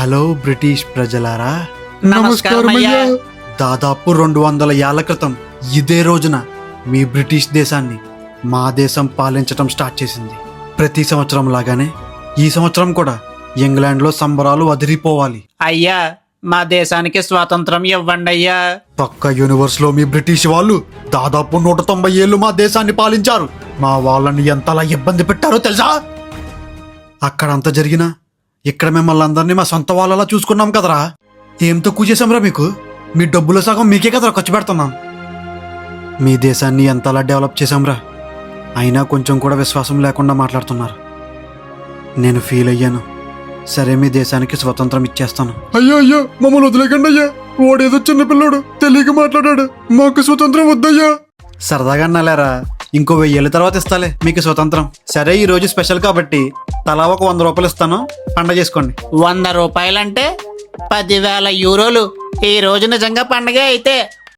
Hello British ప్రజలారా, నమస్కారం అయ్యా. దాదాపు 200 ఏళ్ల క్రితం ఇదే రోజున మీ బ్రిటిష్ దేశాన్ని మా దేశం పాలించటం స్టార్ట్ చేసింది. ప్రతి సంవత్సరం లాగానే ఈ సంవత్సరం కూడా ఇంగ్లాండ్లో సంబరాలు అదిరిపోవాలి. అయ్యా, మా దేశానికి స్వాతంత్రం ఇవ్వండి అయ్యా. పక్క యూనివర్స్ లో మీ బ్రిటిష్ వాళ్ళు దాదాపు 190 ఏళ్ళు మా దేశాన్ని పాలించారు. మా వాళ్ళని ఎంతలా ఇబ్బంది పెట్టారో తెలుసా? అక్కడంతా జరిగినా ఇక్కడ మిమ్మల్ని అందరినీ మా సొంత వాళ్ళలా చూసుకున్నాం కదరా. ఏం తక్కువ చేసాంరా మీకు? మీ డబ్బుల సగం మీకే కదరా ఖర్చు పెడుతున్నాం. మీ దేశాన్ని ఎంతలా డెవలప్ చేశాంరా, అయినా కొంచెం కూడా విశ్వాసం లేకుండా మాట్లాడుతున్నారు. నేను ఫీల్ అయ్యాను. సరే, మీ దేశానికి స్వతంత్రం ఇచ్చేస్తాను. అయ్యో అయ్యో, మమ్మల్ని వదిలేకండి అయ్యా. వాడేదో చిన్నపిల్లాడు తెలియక మాట్లాడాడు. మాకు స్వతంత్రం వద్దయ్యా. సరదాగా అన్నాలేరా, ఇంకో 1000 ఏళ్ళ తర్వాత ఇస్తాలే మీకు స్వతంత్రం. సరే, ఈ రోజు స్పెషల్ కాబట్టి తలా ఒక 100 రూపాయలు ఇస్తాను, పండగ చేసుకోండి. 100 రూపాయలంటే 10,000 యూరోలు. ఈ రోజు నిజంగా పండగే అయితే